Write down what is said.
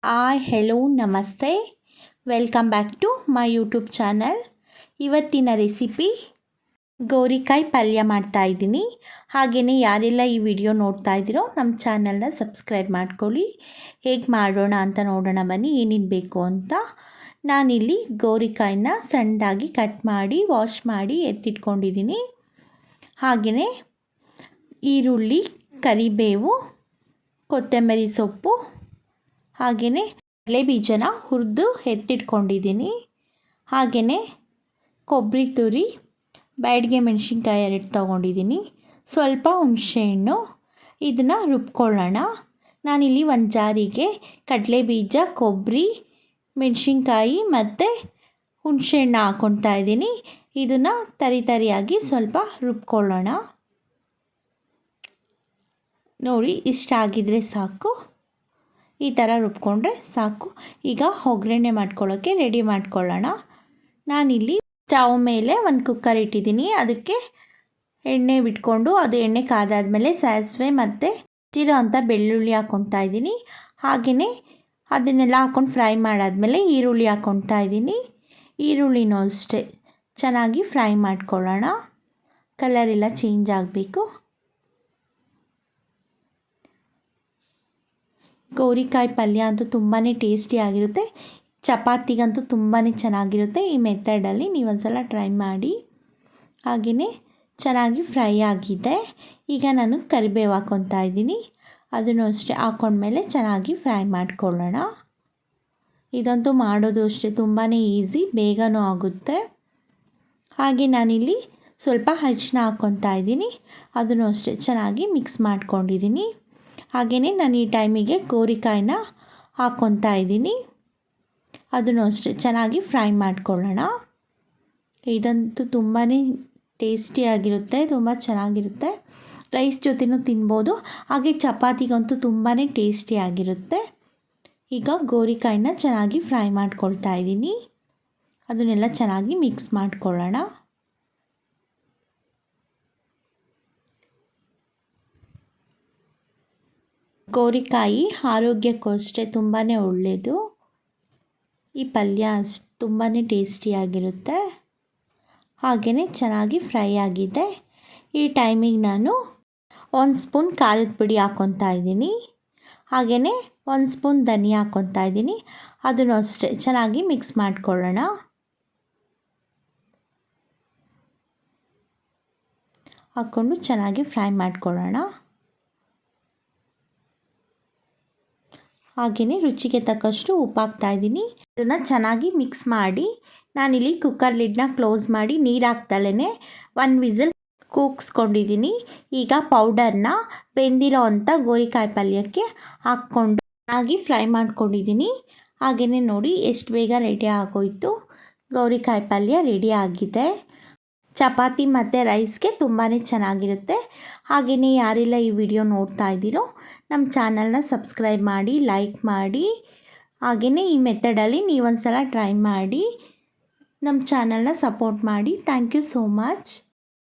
Hi hello ನಮಸ್ತೆ, welcome back to my YouTube channel. ಇವತ್ತಿನ recipe ಗೋರಿಕಾಯಿ ಪಲ್ಯ ಮಾಡ್ತಾಯಿದ್ದೀನಿ. ಹಾಗೆಯೇ ಯಾರೆಲ್ಲ ಈ ವಿಡಿಯೋ ನೋಡ್ತಾ ಇದ್ದೀರೋ ನಮ್ಮ ಚಾನಲ್ನ ಸಬ್ಸ್ಕ್ರೈಬ್ ಮಾಡ್ಕೊಳ್ಳಿ. ಹೇಗೆ ಮಾಡೋಣ ಅಂತ ನೋಡೋಣ ಬನ್ನಿ. ಏನೇನು ಬೇಕು ಅಂತ. ನಾನಿಲ್ಲಿ ಗೋರಿಕಾಯಿನ ಸಣ್ಣದಾಗಿ ಕಟ್ ಮಾಡಿ ವಾಶ್ ಮಾಡಿ ಎತ್ತಿಟ್ಕೊಂಡಿದ್ದೀನಿ. ಹಾಗೆಯೇ ಈರುಳ್ಳಿ, ಕರಿಬೇವು, ಕೊತ್ತಂಬರಿ ಸೊಪ್ಪು, ಹಾಗೆಯೇ ಕಡಲೆ ಬೀಜನ ಹುರಿದು ಎತ್ತಿಟ್ಕೊಂಡಿದ್ದೀನಿ. ಹಾಗೆಯೇ ಕೊಬ್ಬರಿ ತುರಿ, ಬ್ಯಾಡಗೆ ಮೆಣಸಿನ್ಕಾಯಿ 2 ತೊಗೊಂಡಿದ್ದೀನಿ, ಸ್ವಲ್ಪ ಹುಣಸೆಹಣ್ಣು. ಇದನ್ನು ರುಬ್ಕೊಳ್ಳೋಣ. ನಾನಿಲ್ಲಿ ಒಂದು ಜಾರಿಗೆ ಕಡಲೆ ಬೀಜ, ಕೊಬ್ಬರಿ, ಮೆಣಸಿನ್ಕಾಯಿ ಮತ್ತು ಹುಣಸೆಹಣ್ಣು ಹಾಕ್ಕೊಳ್ತಾ ಇದ್ದೀನಿ. ಇದನ್ನು ತರಿಯಾಗಿ ಸ್ವಲ್ಪ ರುಬ್ಕೊಳ್ಳೋಣ. ನೋಡಿ, ಇಷ್ಟ ಆಗಿದ್ರೆ ಸಾಕು. ಈ ಥರ ರುಬ್ಕೊಂಡ್ರೆ ಸಾಕು. ಈಗ ಒಗ್ಗರಣೆ ಮಾಡ್ಕೊಳ್ಳೋಕ್ಕೆ ರೆಡಿ ಮಾಡ್ಕೊಳ್ಳೋಣ. ನಾನಿಲ್ಲಿ ಸ್ಟವ್ ಮೇಲೆ ಒಂದು ಕುಕ್ಕರ್ ಇಟ್ಟಿದ್ದೀನಿ. ಅದಕ್ಕೆ ಎಣ್ಣೆ ಬಿಟ್ಕೊಂಡು ಅದು ಎಣ್ಣೆ ಕಾದಾದಮೇಲೆ ಸಾಸಿವೆ ಮತ್ತು ಜೀರೋ ಅಂತ ಬೆಳ್ಳುಳ್ಳಿ ಹಾಕ್ಕೊಳ್ತಾ ಇದ್ದೀನಿ. ಹಾಗೆಯೇ ಅದನ್ನೆಲ್ಲ ಹಾಕ್ಕೊಂಡು ಫ್ರೈ ಮಾಡಾದಮೇಲೆ ಈರುಳ್ಳಿ ಹಾಕ್ಕೊಳ್ತಾ ಇದ್ದೀನಿ. ಈರುಳ್ಳಿನೂ ಅಷ್ಟೇ ಚೆನ್ನಾಗಿ ಫ್ರೈ ಮಾಡ್ಕೊಳ್ಳೋಣ. ಕಲರೆಲ್ಲ ಚೇಂಜ್ ಆಗಬೇಕು. ಗೋರಿಕಾಯಿ ಪಲ್ಯ ಅಂತೂ ತುಂಬಾ ಟೇಸ್ಟಿಯಾಗಿರುತ್ತೆ. ಚಪಾತಿಗಂತೂ ತುಂಬಾ ಚೆನ್ನಾಗಿರುತ್ತೆ. ಈ ಮೆಥಡಲ್ಲಿ ನೀವು ಒಂದ್ಸಲ ಟ್ರೈ ಮಾಡಿ. ಹಾಗೆಯೇ ಚೆನ್ನಾಗಿ ಫ್ರೈ ಆಗಿದೆ. ಈಗ ನಾನು ಕರಿಬೇವು ಹಾಕ್ಕೊತಾ ಇದ್ದೀನಿ. ಅದನ್ನು ಅಷ್ಟೇ ಹಾಕ್ಕೊಂಡ್ಮೇಲೆ ಚೆನ್ನಾಗಿ ಫ್ರೈ ಮಾಡ್ಕೊಳ್ಳೋಣ. ಇದಂತೂ ಮಾಡೋದು ಅಷ್ಟೇ ತುಂಬಾ ಈಸಿ, ಬೇಗನೂ ಆಗುತ್ತೆ. ಹಾಗೆ ನಾನಿಲ್ಲಿ ಸ್ವಲ್ಪ ಅರಿಶಿನ ಹಾಕ್ಕೊತಾ ಇದ್ದೀನಿ. ಅದನ್ನು ಅಷ್ಟೇ ಚೆನ್ನಾಗಿ ಮಿಕ್ಸ್ ಮಾಡ್ಕೊಂಡಿದ್ದೀನಿ. ಹಾಗೆಯೇ ನಾನು ಈ ಟೈಮಿಗೆ ಗೋರಿಕಾಯಿನ ಹಾಕ್ಕೊತಾ ಇದ್ದೀನಿ. ಅದನ್ನು ಅಷ್ಟೇ ಚೆನ್ನಾಗಿ ಫ್ರೈ ಮಾಡ್ಕೊಳ್ಳೋಣ. ಇದಂತೂ ತುಂಬಾ ಟೇಸ್ಟಿಯಾಗಿರುತ್ತೆ, ತುಂಬ ಚೆನ್ನಾಗಿರುತ್ತೆ. ರೈಸ್ ಜೊತೆನೂ ತಿನ್ಬೋದು. ಹಾಗೆ ಚಪಾತಿಗಂತೂ ತುಂಬಾ ಟೇಸ್ಟಿಯಾಗಿರುತ್ತೆ. ಈಗ ಗೋರಿಕಾಯಿನ ಚೆನ್ನಾಗಿ ಫ್ರೈ ಮಾಡ್ಕೊಳ್ತಾ ಇದ್ದೀನಿ. ಅದನ್ನೆಲ್ಲ ಚೆನ್ನಾಗಿ ಮಿಕ್ಸ್ ಮಾಡ್ಕೊಳ್ಳೋಣ. ಗೋರಿಕಾಯಿ ಆರೋಗ್ಯಕ್ಕೂ ಅಷ್ಟೇ ತುಂಬಾ ಒಳ್ಳೆಯದು. ಈ ಪಲ್ಯ ತುಂಬಾ ಟೇಸ್ಟಿಯಾಗಿರುತ್ತೆ. ಹಾಗೆಯೇ ಚೆನ್ನಾಗಿ ಫ್ರೈ ಆಗಿದೆ. ಈ ಟೈಮಿಗೆ ನಾನು 1 ಸ್ಪೂನ್ ಖಾರದ ಪುಡಿ ಹಾಕ್ಕೊತಾ ಇದ್ದೀನಿ. ಹಾಗೆಯೇ 1 ಸ್ಪೂನ್ ಧನಿಯಾ ಹಾಕ್ಕೊತಾ ಇದ್ದೀನಿ. ಅದನ್ನು ಅಷ್ಟೇ ಚೆನ್ನಾಗಿ ಮಿಕ್ಸ್ ಮಾಡ್ಕೊಳ್ಳೋಣ. ಹಾಕ್ಕೊಂಡು ಚೆನ್ನಾಗಿ ಫ್ರೈ ಮಾಡ್ಕೊಳ್ಳೋಣ. ಹಾಗೆಯೇ ರುಚಿಗೆ ತಕ್ಕಷ್ಟು ಉಪ್ಪು ಹಾಕ್ತಾಯಿದ್ದೀನಿ. ಇದನ್ನು ಚೆನ್ನಾಗಿ ಮಿಕ್ಸ್ ಮಾಡಿ ನಾನಿಲ್ಲಿ ಕುಕ್ಕರ್ ಲಿಡ್ನ ಕ್ಲೋಸ್ ಮಾಡಿ ನೀರು ಹಾಕ್ದಲೇ 1 ವಿಸಿಲ್ ಕೂಗಿಸ್ಕೊಂಡಿದ್ದೀನಿ. ಈಗ ಪೌಡರ್ನ ಬೆಂದಿರೋ ಅಂಥ ಗೋರಿಕಾಯಿ ಪಲ್ಯಕ್ಕೆ ಹಾಕ್ಕೊಂಡು ಚೆನ್ನಾಗಿ ಫ್ರೈ ಮಾಡ್ಕೊಂಡಿದ್ದೀನಿ. ಹಾಗೆಯೇ ನೋಡಿ ಎಷ್ಟು ಬೇಗ ರೆಡಿ ಆಗೋಯಿತು. ಗೋರಿಕಾಯಿ ಪಲ್ಯ ರೆಡಿ ಆಗಿದೆ. ಚಪಾತಿ ಮತ್ತು ರೈಸ್ಗೆ ತುಂಬಾ ಚೆನ್ನಾಗಿರುತ್ತೆ. ಹಾಗೆಯೇ ಯಾರೆಲ್ಲ ಈ ವಿಡಿಯೋ ನೋಡ್ತಾ ಇದ್ದೀರೋ ನಮ್ಮ ಚಾನಲ್ನ ಸಬ್ಸ್ಕ್ರೈಬ್ ಮಾಡಿ, ಲೈಕ್ ಮಾಡಿ. ಹಾಗೆಯೇ ಈ ಮೆಥಡಲ್ಲಿ ನೀವೊಂದು ಸಲ ಟ್ರೈ ಮಾಡಿ ನಮ್ಮ ಚಾನಲ್ನ ಸಪೋರ್ಟ್ ಮಾಡಿ. Thank you so much.